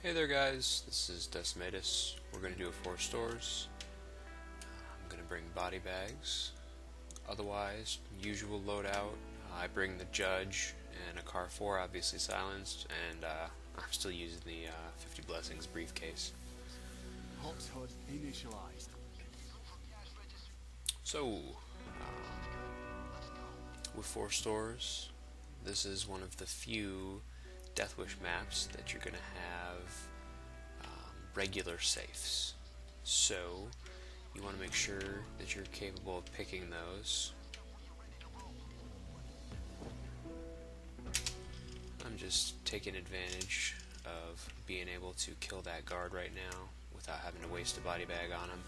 Hey there guys, this is Deathwish. We're going to do a 4 stores. I'm going to bring body bags. Otherwise, usual loadout. I bring the judge and a car 4, obviously silenced, and I'm still using the 50 blessings briefcase. Hops HUD initialized. So, with 4 stores, this is one of the few Deathwish maps that you're going to have regular safes. So, you want to make sure that you're capable of picking those. I'm just taking advantage of being able to kill that guard right now without having to waste a body bag on him.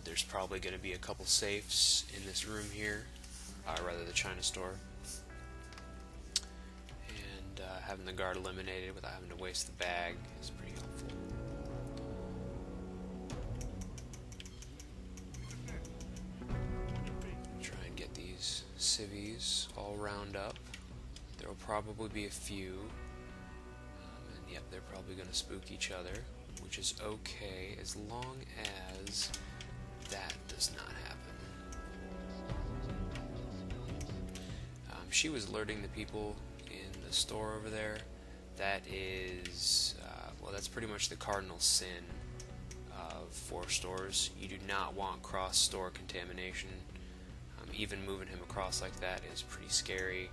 There's probably going to be a couple safes in this room here, rather the China store. And having the guard eliminated without having to waste the bag is pretty helpful. Try and get these civvies all round up. There will probably be a few, and yep, they're probably going to spook each other, which is okay as long as that does not happen. She was alerting the people in the store over there. That is, well, that's pretty much the cardinal sin of 4 stores. You do not want cross-store contamination. Even moving him across like that is pretty scary.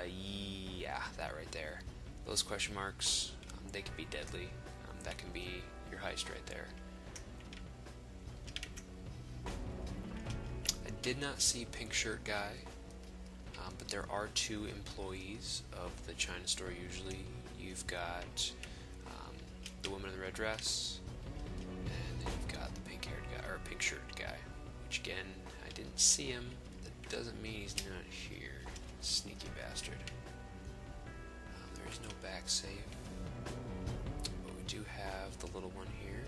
Yeah, that right there. Those question marks, they can be deadly. That can be your heist right there. I did not see Pink Shirt Guy, but there are 2 employees of the China store usually. You've got the woman in the red dress, and then you've got the pink-haired guy, or pink shirt guy, which again, I didn't see him. That doesn't mean he's not here. Sneaky bastard. There is no back safe, but we do have the little one here.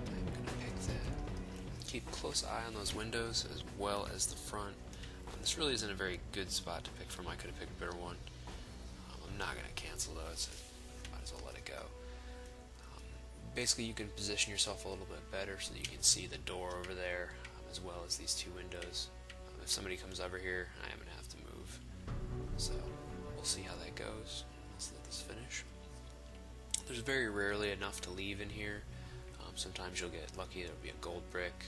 I'm gonna pick that. Keep a close eye on those windows as well as the front. This really isn't a very good spot to pick from. I could have picked a better one. I'm not gonna cancel though. Might as well let it go. Basically, you can position yourself a little bit better so that you can see the door over there, as well as these 2 windows. If somebody comes over here, I am going to have to move. So, we'll see how that goes. Let's let this finish. There's very rarely enough to leave in here. Sometimes you'll get lucky, there'll be a gold brick.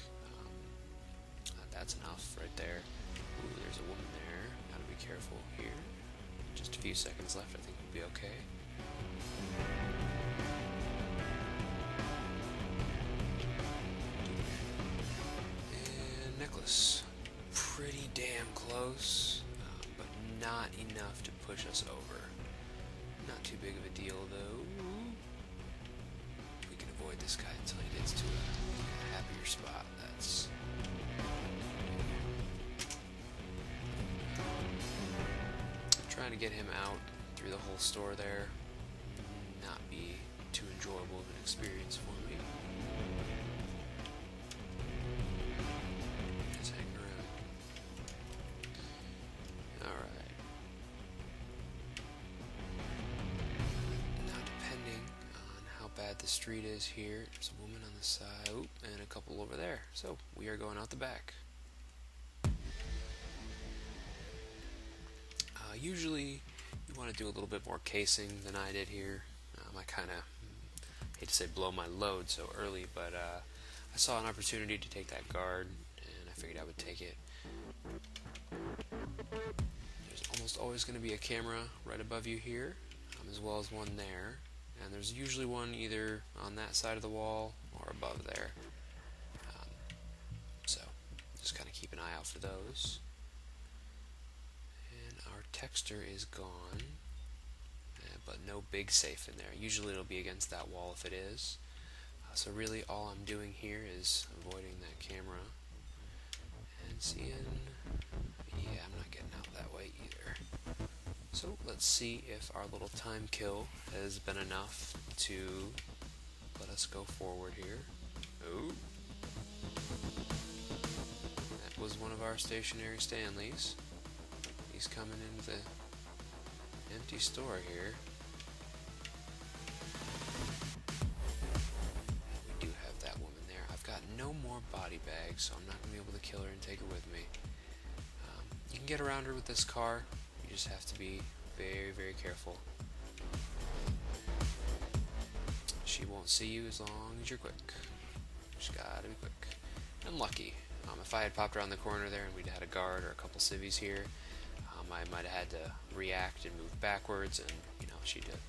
That's enough right there. Ooh, there's a woman there. Gotta be careful here. Just a few seconds left, I think we'll be okay. And necklace. Pretty damn close, but not enough to push us over. Not too big of a deal though. We can avoid this guy until he gets to a happier spot. That's trying to get him out through the whole store there. Not be too enjoyable of an experience for me. The street is here. There's a woman on the side, and a couple over there. So we are going out the back. Usually you want to do a little bit more casing than I did here. I kind of hate to say blow my load so early, but I saw an opportunity to take that guard, and I figured I would take it. There's almost always going to be a camera right above you here, as well as one there. And there's usually one either on that side of the wall or above there. So, just kind of keep an eye out for those. And our texter is gone, but no big safe in there. Usually it'll be against that wall if it is. So really all I'm doing here is avoiding that camera and seeing, yeah, I'm not getting out that way either. So let's see if our little time kill has been enough to let us go forward here. Oh, that was one of our stationary Stanleys. He's coming in with empty store here. We do have that woman there. I've got no more body bags, so I'm not going to be able to kill her and take her with me. You can get around her with this car. You just have to be very, very careful. She won't see you as long as you're quick. Just gotta be quick. And lucky. If I had popped around the corner there and we'd had a guard or a couple civvies here, I might have had to react and move backwards, and she'd have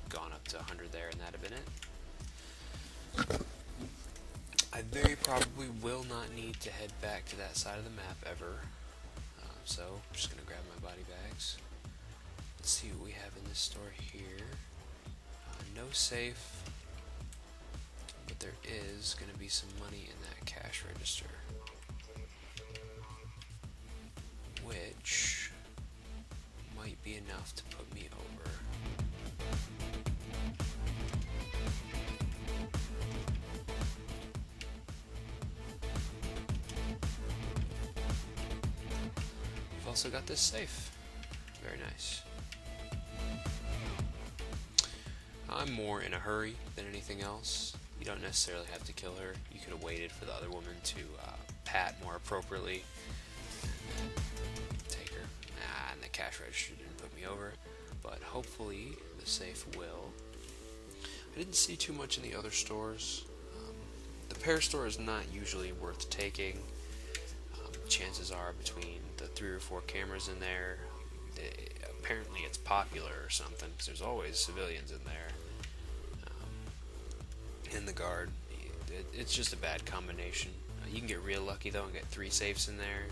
gone up to 100 there, and that'd have been it. I very probably will not need to head back to that side of the map ever. So I'm just gonna grab my body bags. Let's see what we have in this store here. No safe. But there is going to be some money in that cash register, which might be enough to put me over. We've also got this safe. Very nice. I'm more in a hurry than anything else. You don't necessarily have to kill her. You could have waited for the other woman to pat more appropriately and then take her. And the cash register didn't put me over, but hopefully the safe will. I didn't see too much in the other stores. The pair store is not usually worth taking. Chances are between the 3 or 4 cameras in there, apparently it's popular or something, because there's always civilians in there. In the guard, it's just a bad combination. You can get real lucky though and get 3 safes in there.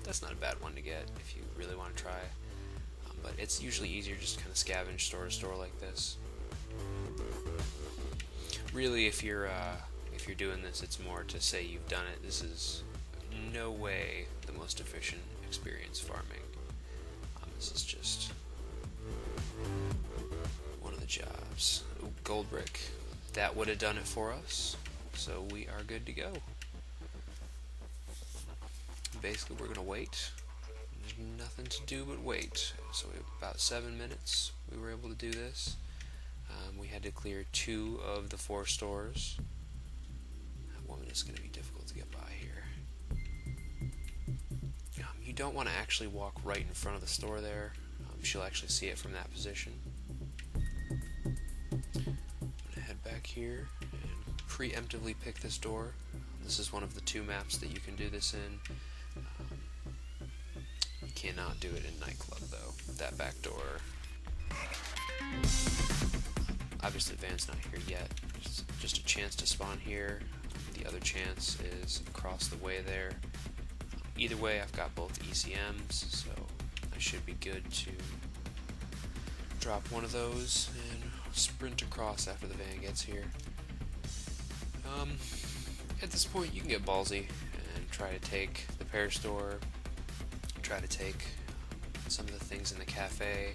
That's not a bad one to get if you really want to try. But it's usually easier just to kind of scavenge store to store like this. Really, if you're doing this, it's more to say you've done it. This is no way the most efficient experience farming. This is just one of the jobs. Ooh, gold brick. That would have done it for us, so we are good to go. Basically, we're gonna wait. There's nothing to do but wait. So about 7 minutes we were able to do this. We had to clear 2 of the 4 stores. That woman is gonna be difficult to get by here. You don't want to actually walk right in front of the store there. She'll actually see it from that position. Back here and preemptively pick this door. This is one of the 2 maps that you can do this in. You cannot do it in Nightclub though. That back door. Obviously Van's not here yet. Just a chance to spawn here. The other chance is across the way there. Either way, I've got both ECMs, so I should be good to drop one of those and sprint across after the van gets here. At this point you can get ballsy and try to take the pair store, try to take some of the things in the cafe.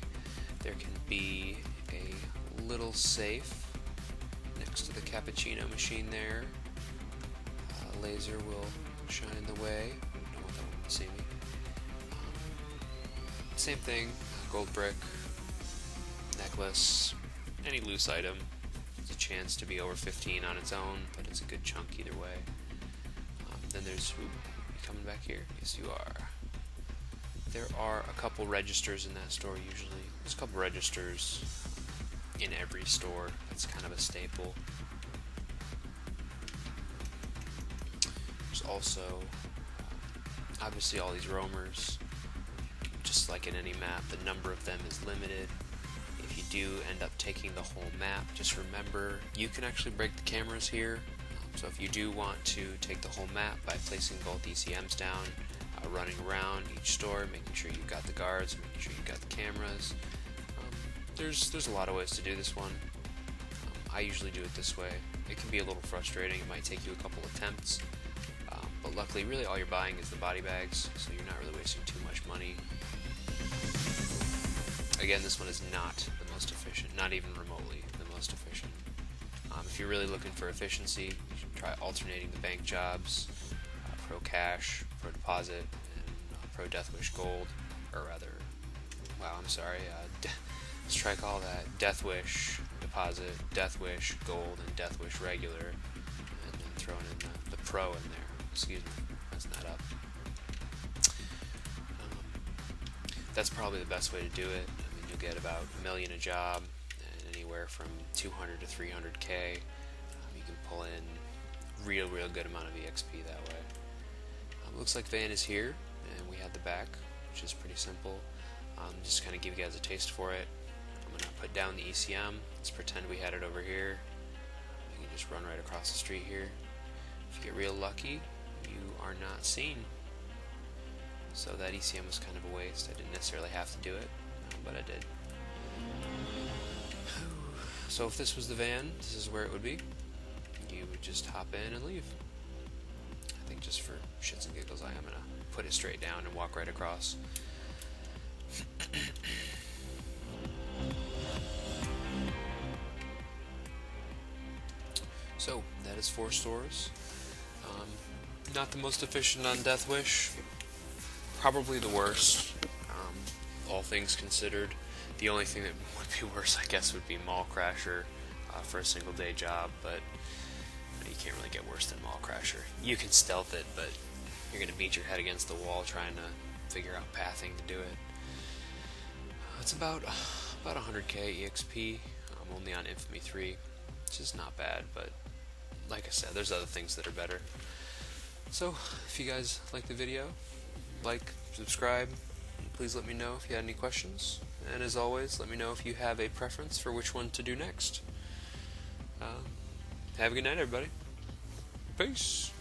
There can be a little safe next to the cappuccino machine there. Laser will shine in the way. I don't want that one to see me. Same thing, gold brick, necklace, any loose item. It's a chance to be over 15 on its own, but it's a good chunk either way. Then there's, you coming back here? Yes, you are. There are a couple registers in that store usually. There's a couple registers in every store. That's kind of a staple. There's also, obviously, all these roamers. Just like in any map, the number of them is limited. If you do end up taking the whole map, just remember you can actually break the cameras here. So if you do want to take the whole map by placing both ECMs down, running around each store, making sure you've got the guards, making sure you've got the cameras, there's a lot of ways to do this one. I usually do it this way. It can be a little frustrating. It might take you a couple attempts, but luckily really all you're buying is the body bags, so you're not really wasting too much money. Again, this one is not the most efficient, not even remotely the most efficient. If you're really looking for efficiency, you should try alternating the bank jobs, Pro Cash, Pro Deposit, and Pro Deathwish Gold, or rather, wow, I'm sorry, let's try call that Deathwish Deposit, Deathwish Gold, and Deathwish Regular, and then throwing in the Pro in there. Excuse me, that's not up. That's probably the best way to do it. I mean, you'll get about $1 million a job, and anywhere from 200 to 300K. You can pull in real good amount of EXP that way. Looks like van is here, and we had the back, which is pretty simple. Just kind of give you guys a taste for it. I'm going to put down the ECM. Let's pretend we had it over here. You can just run right across the street here. If you get real lucky, you are not seen. So that ECM was kind of a waste. I didn't necessarily have to do it, but I did. So if this was the van, this is where it would be. You would just hop in and leave. I think just for shits and giggles, I am going to put it straight down and walk right across. So, that is 4 stores. Not the most efficient on Deathwish. Probably the worst, all things considered. The only thing that would be worse, I guess, would be Mall Crasher for a single day job, but you can't really get worse than Mall Crasher. You can stealth it, but you're going to beat your head against the wall trying to figure out pathing to do it. It's about 100k EXP, only on Infamy 3, which is not bad, but like I said, there's other things that are better. So, if you guys like the video, like, subscribe, and please let me know if you had any questions, and as always, let me know if you have a preference for which one to do next. Have a good night, everybody. Peace.